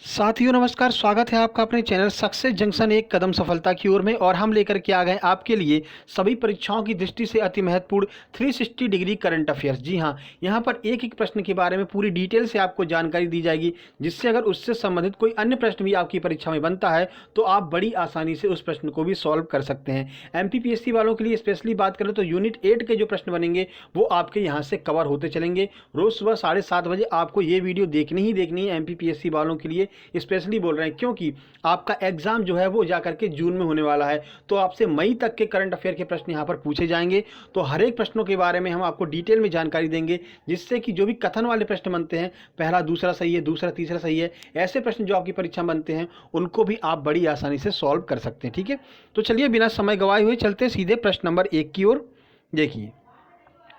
साथियों नमस्कार, स्वागत है आपका अपने चैनल सक्सेस जंक्शन एक कदम सफलता की ओर में। और हम लेकर के आ गए आपके लिए सभी परीक्षाओं की दृष्टि से अति महत्वपूर्ण 360 डिग्री करंट अफेयर्स। जी हाँ, यहाँ पर एक एक प्रश्न के बारे में पूरी डिटेल से आपको जानकारी दी जाएगी, जिससे अगर उससे संबंधित कोई अन्य प्रश्न भी आपकी परीक्षा में बनता है तो आप बड़ी आसानी से उस प्रश्न को भी सॉल्व कर सकते हैं। एमपीपीएससी वालों के लिए स्पेशली बात करें तो यूनिट 8 के जो प्रश्न बनेंगे वो आपके यहाँ से कवर होते चलेंगे। रोज सुबह 7:30 बजे आपको ये वीडियो देखनी ही देखनी है। एमपीपीएससी वालों के लिए स्पेशली बोल रहे हैं, क्योंकि आपका एग्जाम जो है वो जाकर के जून में होने वाला है, तो आपसे मई तक के करंट अफेयर के प्रश्न यहाँ पर पूछे जाएंगे। तो हर एक प्रश्नों के बारे में हम आपको डिटेल में जानकारी देंगे, जिससे कि जो भी कथन वाले प्रश्न बनते हैं, पहला दूसरा सही है, दूसरा तीसरा सही है, ऐसे प्रश्न जो आपकी परीक्षा में बनते हैं उनको भी आप बड़ी आसानी से सॉल्व कर सकते हैं। ठीक है, तो चलिए बिना समय गवाए हुए चलते हैं सीधे प्रश्न नंबर 1 की ओर। देखिए,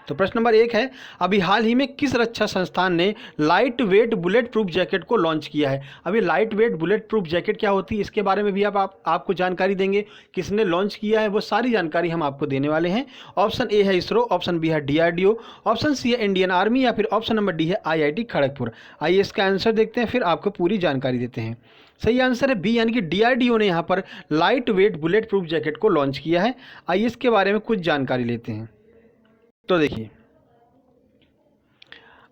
तो प्रश्न नंबर 1 है, अभी हाल ही में किस रक्षा संस्थान ने light weight bullet proof jacket को लॉन्च किया है। अभी light weight bullet proof jacket क्या होती है, इसके बारे में भी आपको जानकारी देंगे। किसने लॉन्च किया है वो सारी जानकारी हम आपको देने वाले हैं। ऑप्शन ए है इसरो, ऑप्शन बी है डीआरडीओ, ऑप्शन सी है इंडियन आर्मी, या फिर ऑप्शन नंबर डी है आईआईटी खड़गपुर। आइए इसका आंसर देखते हैं, फिर आपको पूरी जानकारी देते हैं। सही आंसर है बी, यानी कि डीआरडीओ ने यहाँ पर light weight bullet proof jacket को लॉन्च किया है। आइए इसके बारे में कुछ जानकारी लेते हैं। तो देखिए,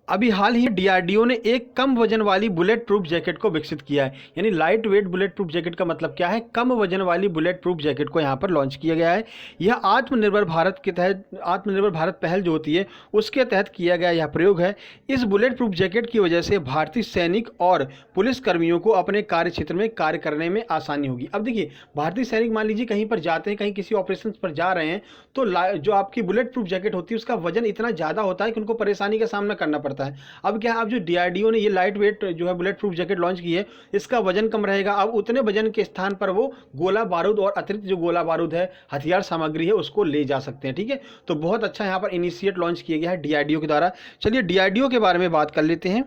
अभी हाल ही डीआरडीओ ने एक कम वजन वाली बुलेट प्रूफ जैकेट को विकसित किया है। यानी light weight bullet proof jacket का मतलब क्या है, कम वजन वाली बुलेट प्रूफ जैकेट को यहाँ पर लॉन्च किया गया है। यह आत्मनिर्भर भारत के तहत, आत्मनिर्भर भारत पहल जो होती है उसके तहत किया गया यह प्रयोग है। इस बुलेट प्रूफ जैकेट की वजह से भारतीय सैनिक और पुलिस कर्मियों को अपने कार्य क्षेत्र में कार्य करने में आसानी होगी। अब देखिए, भारतीय सैनिक मान लीजिए कहीं पर जाते हैं, कहीं किसी ऑपरेशन पर जा रहे हैं, तो जो आपकी बुलेट प्रूफ जैकेट होती है उसका वजन इतना ज़्यादा होता है कि उनको परेशानी का सामना करना पड़ता है। अब क्या है, अब जो डीआरडीओ ने ये लाइट वेट जो है बुलेट प्रूफ जैकेट लॉन्च की है, इसका वजन कम रहेगा। अब उतने वजन के स्थान पर वो गोला बारूद और अतिरिक्त जो गोला बारूद है, हथियार सामग्री है, उसको ले जा सकते हैं। ठीक है, तो बहुत अच्छा यहाँ पर इनिशिएट लॉन्च किया गया है डीआरडीओ के द्वारा। चलिए डीआरडीओ के बारे में बात कर लेते हैं।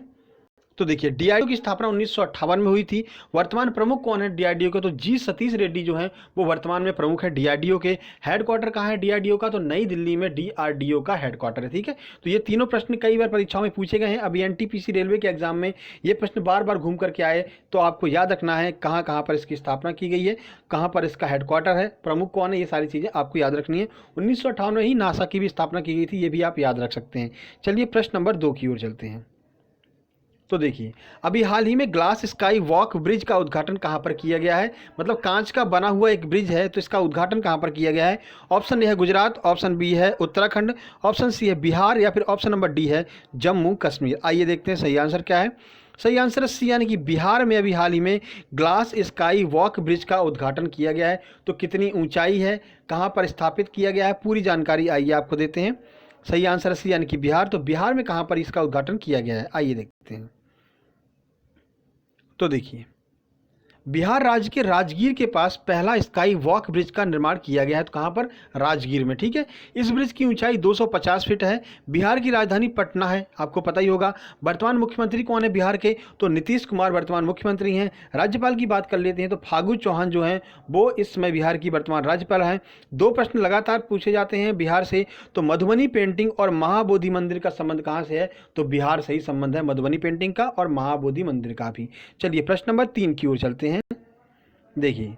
तो देखिए, डीआरडीओ की स्थापना 1958 में हुई थी। वर्तमान प्रमुख कौन है डीआरडीओ के, तो जी सतीश रेड्डी जो हैं वो वर्तमान में प्रमुख है डीआरडीओ के। हेडक्वार्टर कहाँ है डीआरडीओ का, तो नई दिल्ली में डीआरडीओ का हेडक्वार्टर है। ठीक है, तो ये तीनों प्रश्न कई बार परीक्षाओं में पूछे गए हैं। अभी एनटीपीसी रेलवे के एग्जाम में ये प्रश्न बार बार घूम करके आए, तो आपको याद रखना है कहाँ कहाँ पर इसकी स्थापना की गई है, कहाँ पर इसका हेडक्वार्टर है, प्रमुख कौन है, ये सारी चीज़ें आपको याद रखनी है। 1958 में ही नासा की भी स्थापना की गई थी, ये भी आप याद रख सकते हैं। चलिए प्रश्न नंबर 2 की ओर चलते हैं। तो देखिए, अभी हाल ही में ग्लास स्काई वॉक ब्रिज का उद्घाटन कहाँ पर किया गया है, मतलब कांच का बना हुआ एक ब्रिज है, तो इसका उद्घाटन कहाँ पर किया गया है। ऑप्शन ए है गुजरात, ऑप्शन बी है उत्तराखंड, ऑप्शन सी है बिहार, या फिर ऑप्शन नंबर डी है जम्मू कश्मीर। आइए देखते हैं सही आंसर क्या है। सही आंसर है सी, यानी कि बिहार में अभी हाल ही में ग्लास स्काई वॉक ब्रिज का उद्घाटन किया गया है। तो कितनी ऊंचाई है, कहाँ पर स्थापित किया गया है, पूरी जानकारी आइए आपको देते हैं। सही आंसर है सी, यानी कि बिहार। तो बिहार में कहाँ पर इसका उद्घाटन किया गया है, आइए देखते हैं। तो देखिए, बिहार राज्य के राजगीर के पास पहला स्काई वॉक ब्रिज का निर्माण किया गया है। तो कहाँ पर, राजगीर में। ठीक है, इस ब्रिज की ऊंचाई 250 फीट है। बिहार की राजधानी पटना है, आपको पता ही होगा। वर्तमान मुख्यमंत्री कौन है बिहार के, तो नीतीश कुमार वर्तमान मुख्यमंत्री हैं। राज्यपाल की बात कर लेते हैं तो फागू चौहान जो हैं वो इस समय बिहार की वर्तमान राज्यपाल हैं। 2 प्रश्न लगातार पूछे जाते हैं बिहार से, तो मधुबनी पेंटिंग और महाबोधि मंदिर का संबंध कहाँ से है, तो बिहार से ही संबंध है मधुबनी पेंटिंग का और महाबोधि मंदिर का भी। चलिए प्रश्न नंबर 3 की ओर चलते हैं। देखिए,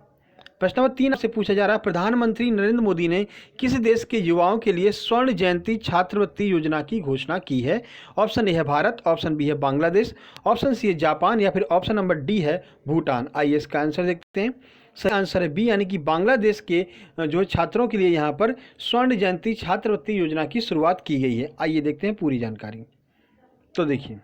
प्रश्न नंबर 3 से पूछा जा रहा है, प्रधानमंत्री नरेंद्र मोदी ने किस देश के युवाओं के लिए स्वर्ण जयंती छात्रवृत्ति योजना की घोषणा की है। ऑप्शन ए है भारत, ऑप्शन बी है बांग्लादेश, ऑप्शन सी है जापान, या फिर ऑप्शन नंबर डी है भूटान। आइए इसका आंसर देखते हैं। सही आंसर है बी, यानी कि बांग्लादेश के जो छात्रों के लिए यहाँ पर स्वर्ण जयंती छात्रवृत्ति योजना की शुरुआत की गई है। आइए देखते हैं पूरी जानकारी। तो देखिए,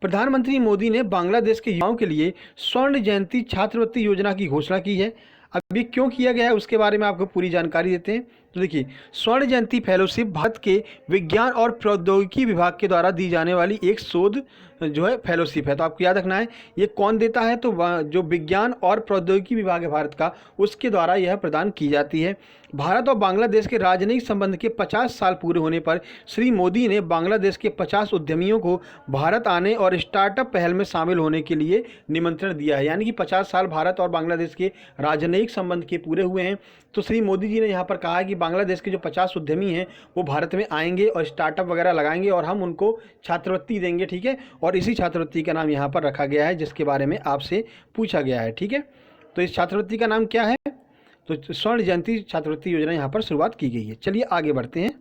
प्रधानमंत्री मोदी ने बांग्लादेश के युवाओं के लिए स्वर्ण जयंती छात्रवृत्ति योजना की घोषणा की है। अब ये क्यों किया गया है उसके बारे में आपको पूरी जानकारी देते हैं। तो देखिए, स्वर्ण जयंती फेलोशिप भारत के विज्ञान और प्रौद्योगिकी विभाग के द्वारा दी जाने वाली एक शोध जो है फेलोशिप है। तो आपको याद रखना है ये कौन देता है, तो जो विज्ञान और प्रौद्योगिकी विभाग है भारत का, उसके द्वारा यह प्रदान की जाती है। भारत और बांग्लादेश के राजनयिक संबंध के 50 साल पूरे होने पर श्री मोदी ने बांग्लादेश के 50 उद्यमियों को भारत आने और स्टार्टअप पहल में शामिल होने के लिए निमंत्रण दिया है। यानी कि 50 साल भारत और बांग्लादेश के राजनयिक संबंध के पूरे हुए हैं, तो श्री मोदी जी ने यहाँ पर कहा कि बांग्लादेश के जो 50 उद्यमी हैं वो भारत में आएंगे और स्टार्टअप वगैरह लगाएंगे और हम उनको छात्रवृत्ति देंगे। ठीक है, और इसी छात्रवृत्ति का नाम यहाँ पर रखा गया है जिसके बारे में आपसे पूछा गया है। ठीक है, तो इस छात्रवृत्ति का नाम क्या है? तो स्वर्ण जयंती छात्रवृत्ति योजना यहाँ पर शुरुआत की गई है। चलिए आगे बढ़ते हैं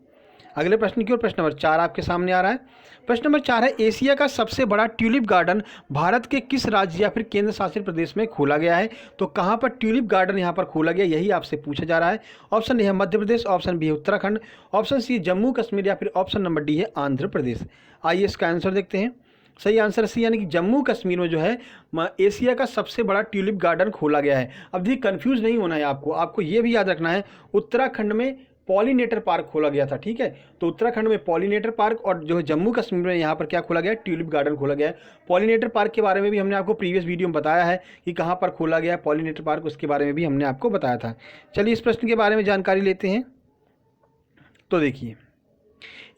अगले प्रश्न की ओर। प्रश्न नंबर 4 आपके सामने आ रहा है। प्रश्न नंबर 4 है, एशिया का सबसे बड़ा ट्यूलिप गार्डन भारत के किस राज्य या फिर केंद्र शासित प्रदेश में खोला गया है? तो कहाँ पर ट्यूलिप गार्डन यहाँ पर खोला गया, यही आपसे पूछा जा रहा है। ऑप्शन ए है मध्य प्रदेश, ऑप्शन बी है उत्तराखंड, ऑप्शन सी जम्मू कश्मीर या फिर ऑप्शन नंबर डी है आंध्र प्रदेश। आइए इसका आंसर देखते हैं। सही आंसर सी यानी कि जम्मू कश्मीर में जो है एशिया का सबसे बड़ा ट्यूलिप गार्डन खोला गया है। अब भी कंफ्यूज नहीं होना है आपको ये भी याद रखना है, उत्तराखंड में पॉलिनेटर पार्क खोला गया था। ठीक है, तो उत्तराखंड में पॉलिनेटर पार्क और जो है जम्मू कश्मीर में यहाँ पर क्या खोला गया है? ट्यूलिप गार्डन खोला गया है। पॉलिनेटर पार्क के बारे में भी हमने आपको प्रीवियस वीडियो में बताया है कि कहाँ पर खोला गया है पॉलिनेटर पार्क, उसके बारे में भी हमने आपको बताया था। चलिए इस प्रश्न के बारे में जानकारी लेते हैं। तो देखिए,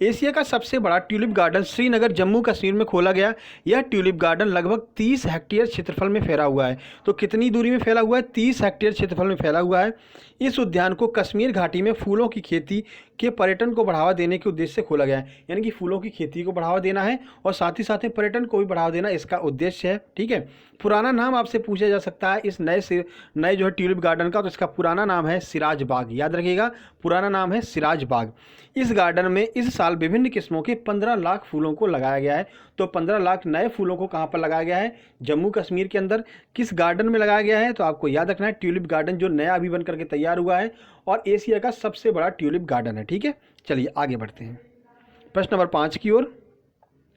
एशिया का सबसे बड़ा ट्यूलिप गार्डन श्रीनगर जम्मू कश्मीर में खोला गया। यह ट्यूलिप गार्डन लगभग 30 हेक्टेयर क्षेत्रफल में फैला हुआ है। तो कितनी दूरी में फैला हुआ है? 30 हेक्टेयर क्षेत्रफल में फैला हुआ है। इस उद्यान को कश्मीर घाटी में फूलों की खेती के पर्यटन को बढ़ावा देने के उद्देश्य से खोला गया है। यानी कि फूलों की खेती को बढ़ावा देना है और साथ ही साथ पर्यटन को भी बढ़ावा देना इसका उद्देश्य है। ठीक है, पुराना नाम आपसे पूछा जा सकता है इस नए जो है ट्यूलिप गार्डन का, तो इसका पुराना नाम है सिराज बाग। याद रखिएगा, पुराना नाम है सिराज बाग। इस गार्डन में इस साल विभिन्न किस्मों के 15 लाख फूलों को लगाया गया है। तो 15 लाख नए फूलों को कहाँ पर लगाया गया है? जम्मू कश्मीर के अंदर। किस गार्डन में लगाया गया है? तो आपको याद रखना है ट्यूलिप गार्डन जो नया अभी बन करके तैयार हुआ है और एशिया का सबसे बड़ा ट्यूलिप गार्डन है। ठीक है, चलिए आगे बढ़ते हैं प्रश्न नंबर 5 की ओर।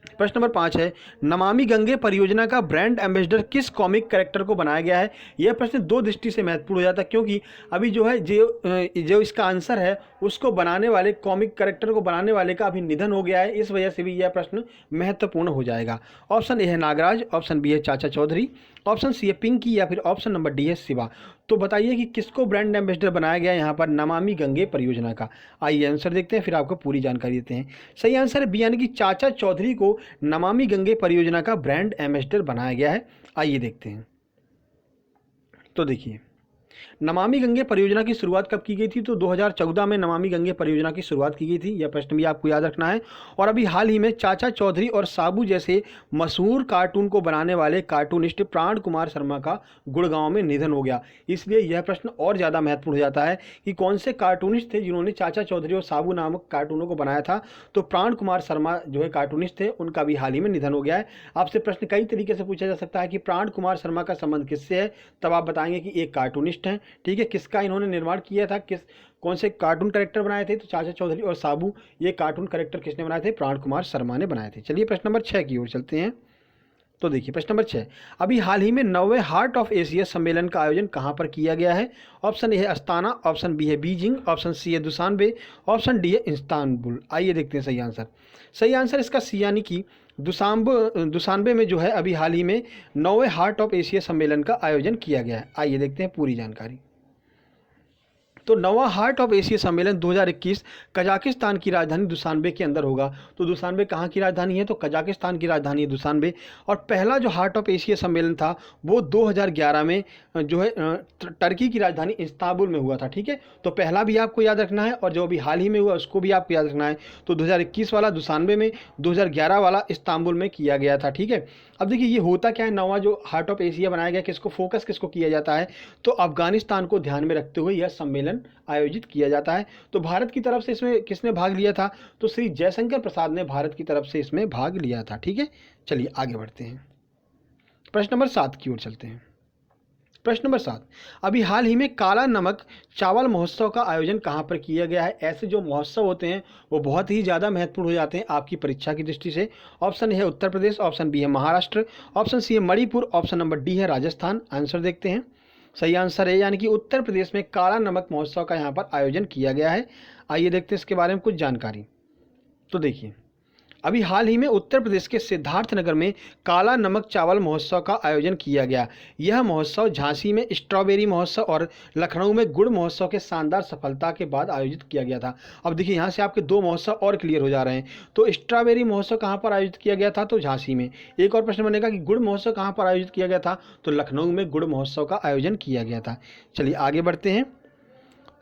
प्रश्न नंबर 5 है, नमामि गंगे परियोजना का ब्रांड एम्बेसडर किस कॉमिक कैरेक्टर को बनाया गया है? यह प्रश्न दो दृष्टि से महत्वपूर्ण हो जाता है, क्योंकि अभी जो है जो इसका आंसर है उसको बनाने वाले कॉमिक कैरेक्टर को बनाने वाले का अभी निधन हो गया है, इस वजह से भी यह प्रश्न महत्वपूर्ण हो जाएगा। ऑप्शन ए है नागराज, ऑप्शन बी है चाचा चौधरी, ऑप्शन सी है पिंकी या फिर ऑप्शन नंबर डी है शिवा। तो बताइए कि किसको ब्रांड एम्बेसडर बनाया गया है यहाँ पर नमामि गंगे परियोजना का? आइए आंसर देखते हैं, फिर आपको पूरी जानकारी देते हैं। सही आंसर है बी यानी कि चाचा चौधरी को नमामि गंगे परियोजना का ब्रांड एम्बेसडर बनाया गया है। आइए देखते हैं। तो देखिए, नमामि गंगे परियोजना की शुरुआत कब की गई थी? तो 2014 में नमामि गंगे परियोजना की शुरुआत की गई थी। यह प्रश्न भी आपको याद रखना है। और अभी हाल ही में चाचा चौधरी और साबू जैसे मशहूर कार्टून को बनाने वाले कार्टूनिस्ट प्राण कुमार शर्मा का गुड़गांव में निधन हो गया। इसलिए यह प्रश्न और ज़्यादा महत्वपूर्ण हो जाता है कि कौन से कार्टूनिस्ट थे जिन्होंने चाचा चौधरी और साबू नामक कार्टूनों को बनाया था। तो प्राण कुमार शर्मा जो है कार्टूनिस्ट थे, उनका भी हाल ही में निधन हो गया है। आपसे प्रश्न कई तरीके से पूछा जा सकता है कि प्राण कुमार शर्मा का संबंध किससे है, तब आप बताएंगे कि एक कार्टूनिस्ट हैं। ठीक है, किसका इन्होंने निर्माण किया था, कौन से कार्टून कैरेक्टर बनाए थे? तो चाचा चौधरी और साबू, ये कार्टून कैरेक्टर किसने बनाए थे? प्राण कुमार शर्मा ने बनाए थे। चलिए प्रश्न नंबर 6 की ओर चलते हैं। तो देखिए प्रश्न नंबर 6, अभी हाल ही में 9वें हार्ट ऑफ एशिया सम्मेलन का आयोजन कहाँ पर किया गया है? ऑप्शन ए है अस्ताना, ऑप्शन बी है बीजिंग, ऑप्शन सी है दुशानबे, ऑप्शन डी है इस्तांबुल। आइए देखते हैं सही आंसर। सही आंसर इसका सी यानी कि दुशानबे में जो है अभी हाल ही में 9वें हार्ट ऑफ एशिया सम्मेलन का आयोजन किया गया है। आइए देखते हैं पूरी जानकारी। तो 9वां हार्ट ऑफ एशिया सम्मेलन 2021 कजाकिस्तान की राजधानी दुशानबे के अंदर होगा। तो दुशानबे कहाँ की राजधानी है? तो कजाकिस्तान की राजधानी है दुशानबे। और पहला जो हार्ट ऑफ एशिया सम्मेलन था वो 2011 में जो है टर्की की राजधानी इस्तांबुल में हुआ था। ठीक है, तो पहला भी आपको याद रखना है और जो अभी हाल ही में हुआ उसको भी आपको याद रखना है। तो 2021 वाला दुशानबे में, 2011 वाला इस्तांबुल में किया गया था। ठीक है, अब देखिए ये होता क्या है, 9वां जो हार्ट ऑफ एशिया बनाया गया, किसको फोकस किसको किया जाता है? तो अफगानिस्तान को ध्यान में रखते हुए यह सम्मेलन आयोजित किया जाता है। तो भारत की तरफ से इसमें किसने भाग लिया था? तो श्री जयशंकर प्रसाद ने भारत की तरफ से इसमें भाग लिया था। ठीक है, चलिए आगे बढ़ते हैं, प्रश्न नंबर 7 की ओर चलते हैं। प्रश्न नंबर 7, अभी हाल ही में काला नमक चावल महोत्सव का आयोजन कहाँ पर किया गया है? ऐसे जो महोत्सव होते हैं वो बहुत ही ज़्यादा महत्वपूर्ण हो जाते हैं आपकी परीक्षा की दृष्टि से। ऑप्शन है उत्तर प्रदेश, ऑप्शन बी है महाराष्ट्र, ऑप्शन सी है मणिपुर, ऑप्शन नंबर डी है राजस्थान। आंसर देखते हैं। सही आंसर है यानी कि उत्तर प्रदेश में काला नमक महोत्सव का यहाँ पर आयोजन किया गया है। आइए देखते हैं इसके बारे में कुछ जानकारी। तो देखिए, अभी हाल ही में उत्तर प्रदेश के सिद्धार्थनगर में काला नमक चावल महोत्सव का आयोजन किया गया। यह महोत्सव झांसी में स्ट्रॉबेरी महोत्सव और लखनऊ में गुड़ महोत्सव के शानदार सफलता के बाद आयोजित किया गया था। अब देखिए यहाँ से आपके दो महोत्सव और क्लियर हो जा रहे हैं। तो स्ट्रॉबेरी महोत्सव कहाँ पर आयोजित किया गया था? तो झांसी में। एक और प्रश्न बनेगा कि गुड़ महोत्सव कहाँ पर आयोजित किया गया था? तो लखनऊ में गुड़ महोत्सव का आयोजन किया गया था। चलिए आगे बढ़ते हैं।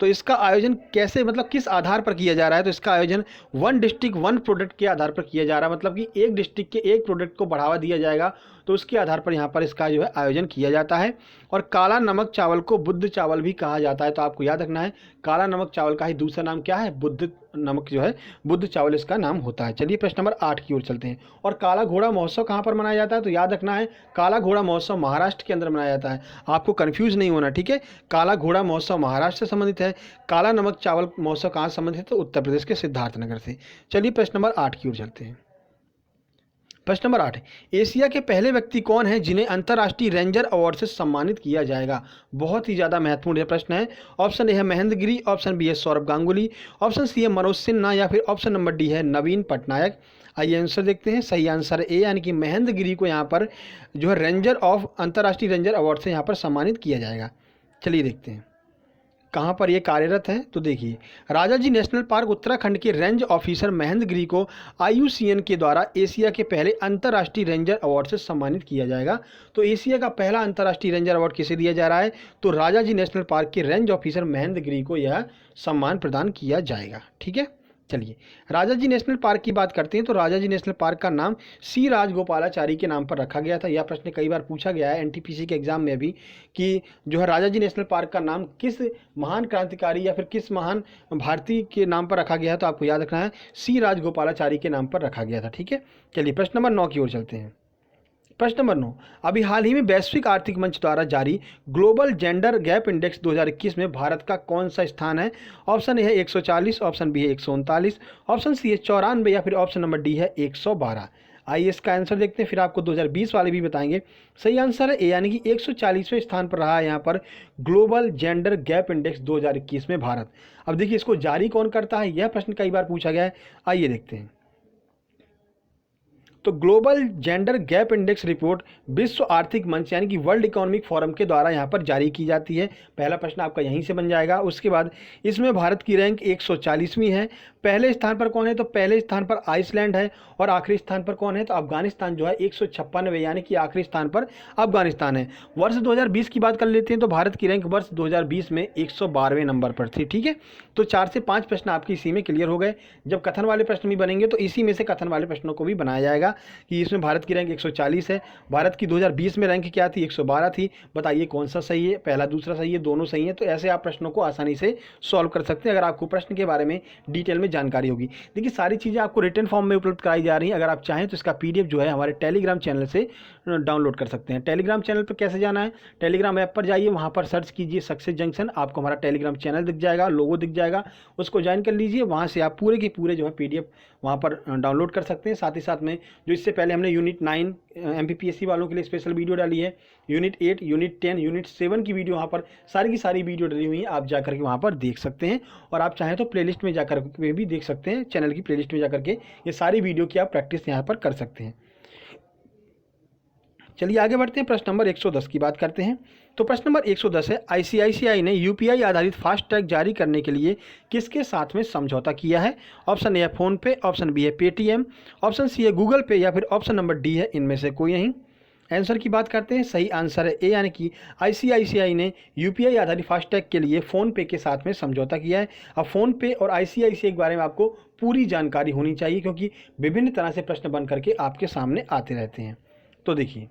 तो इसका आयोजन कैसे, मतलब किस आधार पर किया जा रहा है? तो इसका आयोजन वन डिस्ट्रिक्ट वन प्रोडक्ट के आधार पर किया जा रहा है, मतलब कि एक डिस्ट्रिक्ट के एक प्रोडक्ट को बढ़ावा दिया जाएगा, तो उसके आधार पर यहाँ पर इसका जो है आयोजन किया जाता है। और काला नमक चावल को बुद्ध चावल भी कहा जाता है, तो आपको याद रखना है काला नमक चावल का ही दूसरा नाम क्या है? बुद्ध नमक जो है, बुद्ध चावल इसका नाम होता है। चलिए प्रश्न नंबर 8 की ओर चलते हैं। और काला घोड़ा महोत्सव कहाँ पर मनाया जाता है? तो याद रखना है काला घोड़ा महोत्सव महाराष्ट्र के अंदर मनाया जाता है, आपको कन्फ्यूज नहीं होना, ठीक है। काला घोड़ा महोत्सव महाराष्ट्र से संबंधित है। काला नमक चावल महोत्सव कहाँ से संबंधित है? तो उत्तर प्रदेश के सिद्धार्थनगर से। चलिए प्रश्न नंबर 8 की ओर चलते हैं। प्रश्न नंबर 8, एशिया के पहले व्यक्ति कौन है जिन्हें अंतर्राष्ट्रीय रेंजर अवार्ड से सम्मानित किया जाएगा? बहुत ही ज़्यादा महत्वपूर्ण प्रश्न है। ऑप्शन ए है महेंद्र गिरी, ऑप्शन बी है सौरभ गांगुली, ऑप्शन सी है मनोज सिन्हा, या फिर ऑप्शन नंबर डी है नवीन पटनायक। आइए आंसर देखते हैं। सही आंसर ए यानी कि महेंद्र गिरी को यहाँ पर जो है रेंजर ऑफ अंतर्राष्ट्रीय रेंजर अवार्ड से यहाँ पर सम्मानित किया जाएगा। चलिए देखते हैं कहाँ पर ये कार्यरत है। तो देखिए राजाजी नेशनल पार्क उत्तराखंड के रेंज ऑफिसर महेंद्र गिरी को IUCN के द्वारा एशिया के पहले अंतर्राष्ट्रीय रेंजर अवार्ड से सम्मानित किया जाएगा। तो एशिया का पहला अंतर्राष्ट्रीय रेंजर अवार्ड किसे दिया जा रहा है? तो राजाजी नेशनल पार्क के रेंज ऑफिसर महेंद्र गिरी को यह सम्मान प्रदान किया जाएगा, ठीक है। चलिए राजाजी नेशनल पार्क की बात करते हैं। तो राजाजी नेशनल पार्क का नाम सी राजगोपालाचारी के नाम पर रखा गया था। यह प्रश्न कई बार पूछा गया है NTPC के एग्जाम में भी कि जो है राजाजी नेशनल पार्क का नाम किस महान क्रांतिकारी या फिर किस महान भारतीय के नाम पर रखा गया है? तो आपको याद रखना है सी राजगोपालाचारी के नाम पर रखा गया था, ठीक है। चलिए प्रश्न नंबर 9 की ओर चलते हैं। प्रश्न नंबर 9, अभी हाल ही में वैश्विक आर्थिक मंच द्वारा जारी ग्लोबल जेंडर गैप इंडेक्स 2021 में भारत का कौन सा स्थान है? ऑप्शन ए है 140, ऑप्शन बी है 139, ऑप्शन सी है 94, या फिर ऑप्शन नंबर डी है 112। आइए इसका आंसर देखते हैं, फिर आपको 2020 वाले भी बताएंगे। सही आंसर है ए यानी कि 140वें स्थान पर रहा है यहाँ पर ग्लोबल जेंडर गैप इंडेक्स 2021 में भारत। अब देखिए इसको जारी कौन करता है, यह प्रश्न कई बार पूछा गया है। आइए देखते हैं। तो global gender gap index report विश्व आर्थिक मंच यानी कि वर्ल्ड इकोनॉमिक फोरम के द्वारा यहाँ पर जारी की जाती है। पहला प्रश्न आपका यहीं से बन जाएगा। उसके बाद इसमें भारत की रैंक 140वीं है। पहले स्थान पर कौन है? तो पहले स्थान पर आइसलैंड है। और आखिरी स्थान पर कौन है? तो अफगानिस्तान जो है 156वें, यानी कि आखिरी स्थान पर अफगानिस्तान है। वर्ष 2020 की बात कर लेते हैं। तो भारत की रैंक वर्ष 2020 में 112वें नंबर पर थी, ठीक है। तो 4 से 5 प्रश्न आपके इसी में क्लियर हो गए। जब कथन वाले प्रश्न भी बनेंगे तो इसी में से कथन वाले प्रश्नों को भी बनाया जाएगा कि इसमें भारत की रैंक 140 है। भारत की 2020 में रैंक क्या थी? 112 थी। बताइए कौन सा सही है? पहला दूसरा सही है, दोनों सही है। तो ऐसे आप प्रश्नों को आसानी से सॉल्व कर सकते हैं अगर आपको प्रश्न के बारे में डिटेल में जानकारी होगी। देखिए सारी चीज़ें आपको रिटन फॉर्म में उपलब्ध कराई जा रही हैं। अगर आप चाहें तो इसका PDF जो है हमारे टेलीग्राम चैनल से डाउनलोड कर सकते हैं। टेलीग्राम चैनल पर कैसे जाना है? टेलीग्राम ऐप पर जाइए, वहाँ पर सर्च कीजिए सक्सेस जंक्शन, आपको हमारा टेलीग्राम चैनल दिख जाएगा, लोगो दिख जाएगा, उसको ज्वाइन कर लीजिए। वहाँ से आप पूरे के पूरे जो है PDF वहाँ पर डाउनलोड कर सकते हैं। साथ ही साथ में जो इससे पहले हमने यूनिट 9 MPPSC वालों के लिए स्पेशल वीडियो डाली है, यूनिट 8, यूनिट 10, यूनिट 7 की वीडियो वहाँ पर सारी की सारी वीडियो डाली हुई है, आप जाकर के वहाँ पर देख सकते हैं। और आप चाहें तो प्लेलिस्ट में जाकर के भी देख सकते हैं, चैनल की प्लेलिस्ट में जाकर के ये सारी वीडियो की आप प्रैक्टिस यहाँ पर कर सकते हैं। चलिए आगे बढ़ते हैं, प्रश्न नंबर 110 की बात करते हैं। तो प्रश्न नंबर 110 है, ICICI ने UPI आधारित फास्ट टैग जारी करने के लिए किसके साथ में समझौता किया है? ऑप्शन ए है फोन पे, ऑप्शन बी है पेटीएम, ऑप्शन सी है गूगल पे, या फिर ऑप्शन नंबर डी है इनमें से कोई नहीं। आंसर की बात करते हैं। सही आंसर है ए यानी कि ICICI ने UPI आधारित फास्टैग के लिए फ़ोन पे के साथ में समझौता किया है। अब फ़ोन पे और ICICI के बारे में आपको पूरी जानकारी होनी चाहिए, क्योंकि विभिन्न तरह से प्रश्न बन करके आपके सामने आते रहते हैं। तो देखिए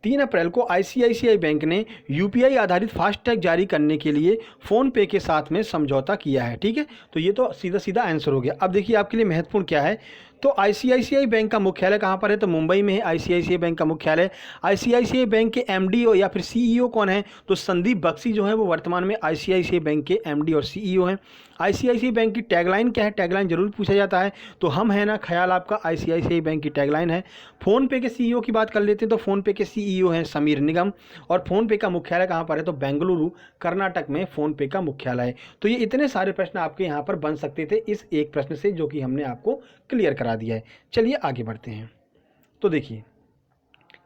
3 अप्रैल को ICICI बैंक ने UPI आधारित फास्टैग जारी करने के लिए फ़ोन पे के साथ में समझौता किया है, ठीक है। तो ये तो सीधा सीधा आंसर हो गया। अब देखिए आपके लिए महत्वपूर्ण क्या है, तो ICICI बैंक का मुख्यालय कहाँ पर है? तो मुंबई में है ICICI बैंक का मुख्यालय। ICICI बैंक के MD या फिर CEO कौन है? तो संदीप बख्शी जो है वो वर्तमान में ICICI बैंक के MD और CEO हैं। ICICI बैंक की टैगलाइन क्या है? टैगलाइन जरूर पूछा जाता है, तो हम है ना ख्याल आपका ICICI बैंक की टैगलाइन है। फ़ोन पे के CEO की बात कर लेते हैं। तो फ़ोन पे के CEO हैं समीर निगम, और फ़ोन पे का मुख्यालय कहाँ पर है? तो बेंगलुरु कर्नाटक में फ़ोन पे का मुख्यालय है। तो ये इतने सारे प्रश्न आपके यहाँ पर बन सकते थे इस एक प्रश्न से, जो कि हमने आपको क्लियर करा दिया है। चलिए आगे बढ़ते हैं। तो देखिए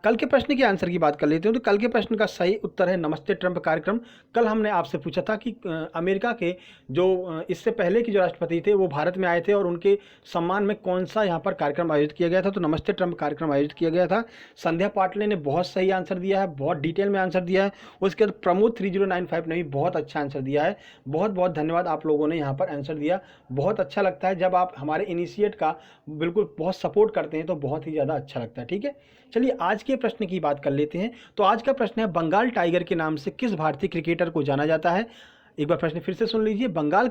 कल के प्रश्न के आंसर की बात कर लेते हैं। तो कल के प्रश्न का सही उत्तर है नमस्ते ट्रंप कार्यक्रम। कल हमने आपसे पूछा था कि अमेरिका के जो इससे पहले के जो राष्ट्रपति थे वो भारत में आए थे और उनके सम्मान में कौन सा यहाँ पर कार्यक्रम आयोजित किया गया था। तो नमस्ते ट्रंप कार्यक्रम आयोजित किया गया था। संध्या पाटले ने बहुत सही आंसर दिया है, बहुत डिटेल में आंसर दिया है। उसके बाद प्रमोद 3095 ने भी बहुत अच्छा आंसर दिया है। बहुत बहुत धन्यवाद आप लोगों ने यहाँ पर आंसर दिया। बहुत अच्छा लगता है जब आप हमारे इनिशिएट का बिल्कुल बहुत सपोर्ट करते हैं, तो बहुत ही ज़्यादा अच्छा लगता है। ठीक है, चलिए आज के प्रश्न की बात कर लेते हैं। तो आज का प्रश्न है, बंगाल टाइगर के नाम से किस भारतीय क्रिकेटर को जाना जाता है। एक बार प्रश्न फिर से सुन लीजिए, बंगाल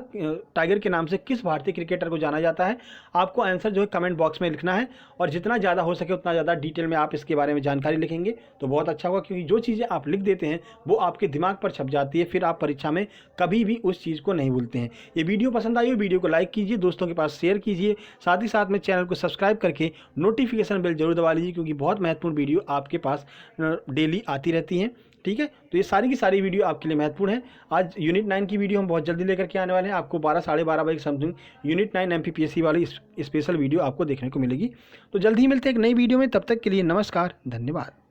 टाइगर के नाम से किस भारतीय क्रिकेटर को जाना जाता है। आपको आंसर जो है कमेंट बॉक्स में लिखना है और जितना ज़्यादा हो सके उतना ज़्यादा डिटेल में आप इसके बारे में जानकारी लिखेंगे तो बहुत अच्छा होगा, क्योंकि जो चीज़ें आप लिख देते हैं वो आपके दिमाग पर छप जाती है, फिर आप परीक्षा में कभी भी उस चीज़ को नहीं भूलते हैं। ये वीडियो पसंद आई हो वीडियो को लाइक कीजिए, दोस्तों के पास शेयर कीजिए, साथ ही साथ में चैनल को सब्सक्राइब करके नोटिफिकेशन बेल जरूर दबा लीजिए, क्योंकि बहुत महत्वपूर्ण वीडियो आपके पास डेली आती रहती हैं। ठीक है, तो ये सारी की सारी वीडियो आपके लिए महत्वपूर्ण है। आज यूनिट 9 की वीडियो हम बहुत जल्दी लेकर के आने वाले हैं। आपको 12 साढ़े 12 बजे समथिंग यूनिट 9 MPPSC वाली स्पेशल वीडियो आपको देखने को मिलेगी। तो जल्द ही मिलते हैं एक नई वीडियो में, तब तक के लिए नमस्कार, धन्यवाद।